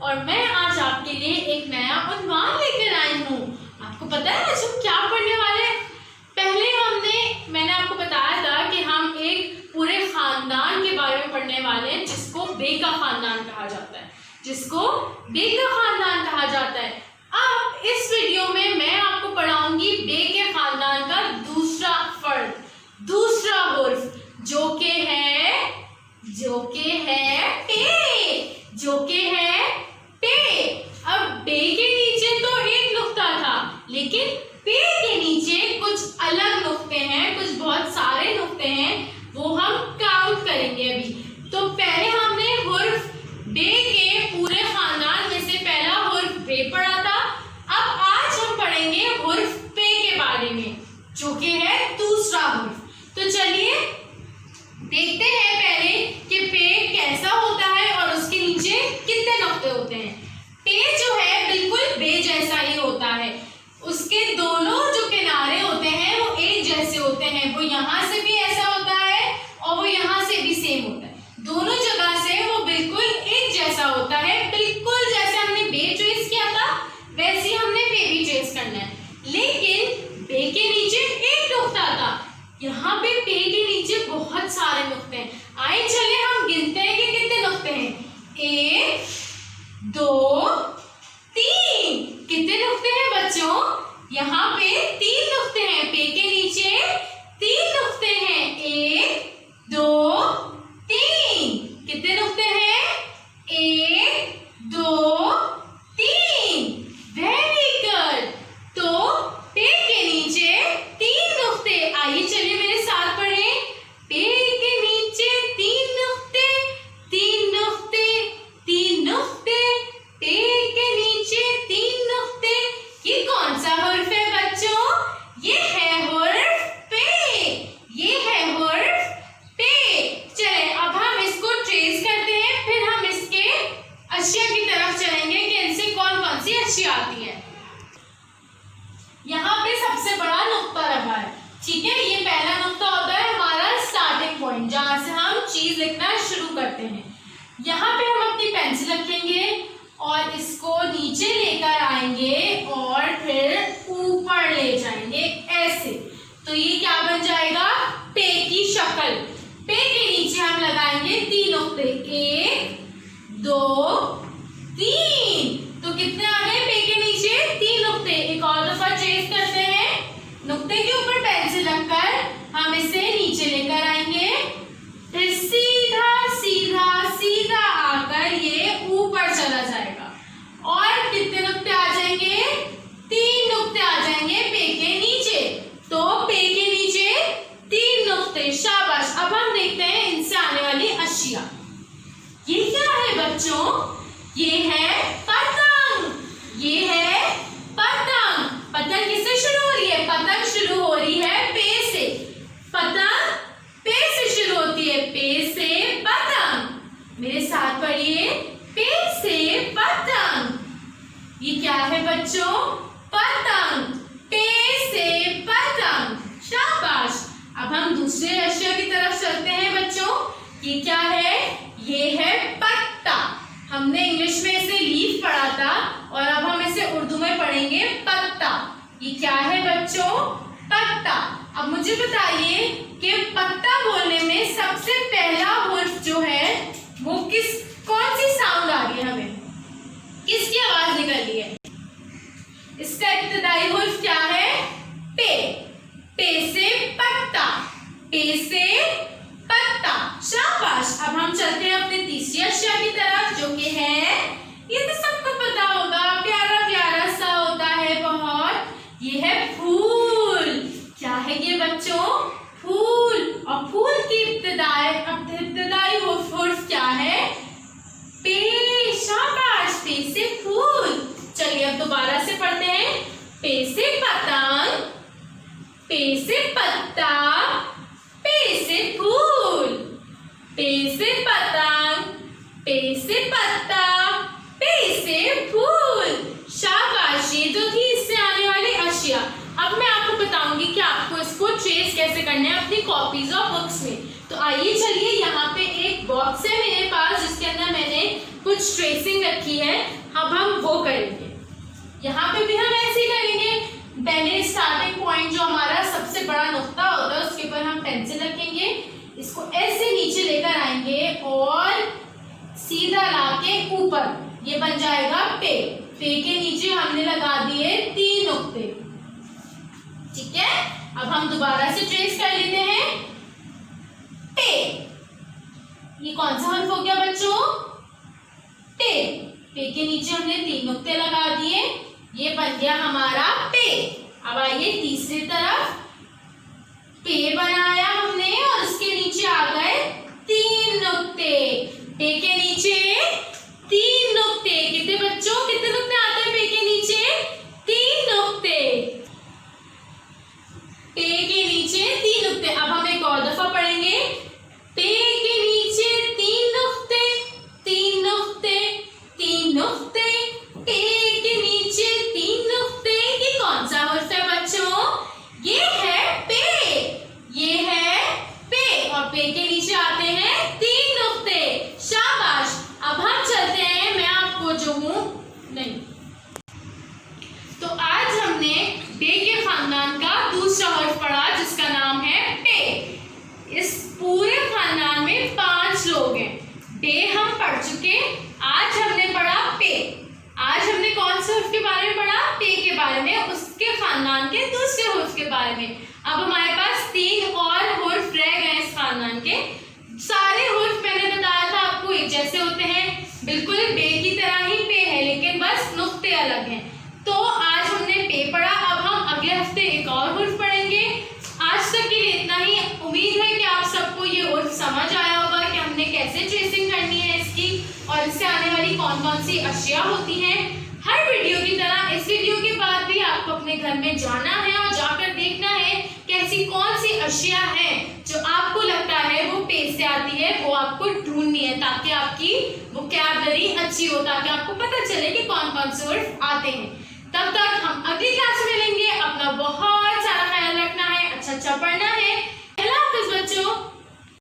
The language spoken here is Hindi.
और मैं आज आपके लिए एक नया उन्वान लेकर आई हूँ। आपको पता है आज हम क्या पढ़ने वाले हैं? पहले मैंने आपको बताया था कि हम एक पूरे खानदान के बारे में पढ़ने वाले हैं जिसको बेका खानदान कहा जाता है, जिसको बेका खानदान कहा जाता है। अब इस वीडियो में मैं आपको पढ़ाऊंगी बे के खानदान का दूसरा फर्द, दूसरा हुर्फ जो के है पे। अब बे के नीचे तो एक नुक्ता था, लेकिन पे के नीचे कुछ अलग नुक्ते हैं, कुछ बहुत सारे नुक्ते हैं, वो हम काउंट करेंगे अभी। तो पहले हमने हुर्फ बे के पूरे खानदान में से पहला हुर्फ बे पढ़ा था। अब आज हम पढ़ेंगे हुर्फ पे के बारे में जो कि है दूसरा हुर्फ। तो चलिए देखते हैं पहले कि पे कैसा होता है और उसके नीचे कितने नुक्ते होते हैं। पे जो है बिल्कुल बे जैसा ही होता है, उसके दोनों जो किनारे होते हैं वो एक जैसे होते हैं। वो यहाँ से भी ऐसा होता है और वो यहाँ से भी सेम होता है, दोनों जगह से वो बिल्कुल एक जैसा होता है। बिल्कुल जैसे हमने बे चॉइस किया था वैसे ही हमने पे भी चॉइस करना है। लेकिन बे के नीचे एक नुक्ता था, यहाँ पे पे के नीचे बहुत सारे नुक्ते हैं। आइए चलिए हम गिनते हैं कि कितने नुक्ते हैं। 1 2 3। कितने नुक्ते हैं बच्चों? यहाँ पे 3 नुक्ते हैं, पे के नीचे 3 नुक्ते हैं। 1 2 3। कितने नुक्ते हैं? 1 2 3। Very good. तो पे के नीचे 3 नुक्ते। आइए चलिए मेरे साथ पढ़ें। पे के नीचे 3 नुक्ते, 3 नुक्ते, 3 नुक्ते, पे के नीचे 3 नुक्ते। ये कौन सा हुर्फ है बच्चों? ये है हुर्फ पे, ये है हुर्फ पे। चले अब हम इसको ट्रेस करते हैं, फिर हम इसके अशिया की तरफ चलेंगे कि इनसे कौन कौन सी अशिया आती है। यहाँ पे सबसे बड़ा नुक्ता रखा है, ठीक है। ये पहला नुक्ता होता है हमारा स्टार्टिंग पॉइंट, जहां से हम चीज लिखना शुरू करते हैं। यहाँ पे हम अपनी पेंसिल रखेंगे और इसको नीचे लेकर आएंगे और फिर ऊपर ले जाएंगे ऐसे। तो ये क्या बन जाएगा? पे की शक्ल। पे के नीचे हम लगाएंगे 3 नुक्ते, 1 2 3। तो कितने आ गए? पे के नीचे 3 नुक्ते। एक और दफा ट्रेस करते हैं। नुक्ते के ऊपर पेंसिल रखकर हम इसे नीचे लेकर आएंगे, फिर सीधा सीधा सीधा आकर ये ऊपर चला जाएगा। और कितने नुक्ते आ जाएंगे? 3 नुक्ते आ जाएंगे पे के नीचे। तो पे के नीचे 3 नुक्ते। शाबाश। अब हम देखते हैं इनसे आने वाली अशिया। ये क्या है बच्चों? ये है पतंग। ये है पतंग। पतंग किससे शुरू हो रही है? पतंग शुरू हो रही है पे से। पतंग पे से शुरू होती है, पे से पतंग। मेरे साथ पढ़िए, पे से पतंग। ये क्या है बच्चों? पतंग। पे से पतंग। शाबाश। अब हम दूसरे अशिया की तरफ चलते हैं बच्चों। ये क्या है? ये है पत्ता। हमने इंग्लिश में इसे लीफ पढ़ा था और अब हम इसे उर्दू में पढ़ेंगे पत्ता। ये क्या है बच्चों? पत्ता। अब मुझे बताइए कि पत्ता बोलने में सबसे पहला हुर्फ जो है वो कौन सी साउंड आ रही है? हमें किसकी आवाज निकल रही है? इसका इब्तिदाई हुर्फ क्या है? पे। पे से पत्ता, पे से पत्ता। शाबाश। अब हम चलते हैं अपने तीसरी अशिया की तरफ जो कि है, ये तो सबको पता होगा, प्यारा प्यारा सा होता है बहुत। ये है फूल। क्या है ये बच्चों? फूल। और फूल की इब्तिदाई हुर्फ क्या है? पे। शाबाश। पे से फूल। चलिए अब दोबारा से पढ़ते हैं। पे से पतंग, पे से पत्ता, पे से फूल। पे से पतंग, पे से पत्ता, पे से फूल। शाबाश। ये जो थी इससे आने वाली अशिया। अब मैं आपको बताऊंगी कि आपको इसको ट्रेस कैसे करना है अपनी कॉपीज और बुक्स में। तो आइए चलिए, यहाँ पे एक बॉक्स है मेरे पास जिसके अंदर मैंने कुछ ट्रेसिंग रखी है, अब हम वो करेंगे। यहाँ पे भी हम ऐसे ही करेंगे। पहले स्टार्टिंग पॉइंट जो हमारा सबसे बड़ा नुक्ता होता है उसके ऊपर हम पेंसिल रखेंगे, इसको ऐसे नीचे लेकर आएंगे और सीधा लाके ऊपर, ये बन जाएगा पे। पे के नीचे हमने लगा दिए 3 नुक्ते। ठीक है, अब हम दोबारा से ट्रेस कर लेते हैं पे। ये कौन सा हर्फ हो गया बच्चों? पे। पे के नीचे हमने 3 नुक्ते लगा दिए, ये बन गया हमारा पे। अब आइए तीसरी तरफ, पे बनाया हमने और उसके नीचे आ गए 3 नुक्ते। पे के नीचे 3 नुक्ते। कितने बच्चों, कितने नुक्ते आते हैं पे के नीचे? 3 नुक्ते। पे के नीचे 3 नुक्ते। अब हम एक और दफा पढ़ेंगे। पे के नीचे 3 नुक्ते, 3 नुक्ते, 3 नुक्ते। पे के नीचे 3 नुक्ते। ये कौन सा हर्फ है बच्चों? ये है पे, ये है पे। और पे के नीचे आते हैं 3 नुक्ते। शाबाश। अब हम चलते हैं, मैं आपको जो हूं नहीं, तो आज हमने पे के खानदान का दूसरा हर्फ पढ़ा जिसका नाम है पे। इस पूरे खानदान में 5 लोग हैं। पे हम पढ़ चुके, आज हमने पढ़ा पे। आज हमने कौन से हर्फ के बारे में पढ़ा? पे के बारे में, उसके खानदान के दूसरे हर्फ के बारे में। अब हमारे पास 3 और हर्फ रह गए इस खानदान के। सारे हर्फ मैंने बताया था आपको एक जैसे होते हैं, बिल्कुल बे की तरह ही पे है, लेकिन बस नुक्ते अलग हैं। तो आज हमने पे पढ़ा, अब हम अगले हफ्ते एक और हर्फ पढ़ेंगे। आज तक के लिए इतना ही। उम्मीद है कि आप सबको ये हर्फ समझ आया होगा कि हमने कैसे ट्रेसिंग करनी है इसकी, और इससे आने वाली कौन कौन सी अशिया होती हैं। हर वीडियो की तरह इस वीडियो के बाद भी आपको अपने घर में जाना है और जाकर देखना है कि ऐसी कौन सी अशिया है जो आपको लगता है वो पे से आती है, वो आपको ढूंढनी है ताकि आपकी वोकैबुलरी अच्छी हो, ताकि आपको पता चले कि कौन कौन से वर्ड आते हैं। तब तक हम अगली क्लास में मिलेंगे। अपना बहुत सारा ख्याल रखना है, अच्छा अच्छा पढ़ना है। अल्लाह हाफिज बच्चों।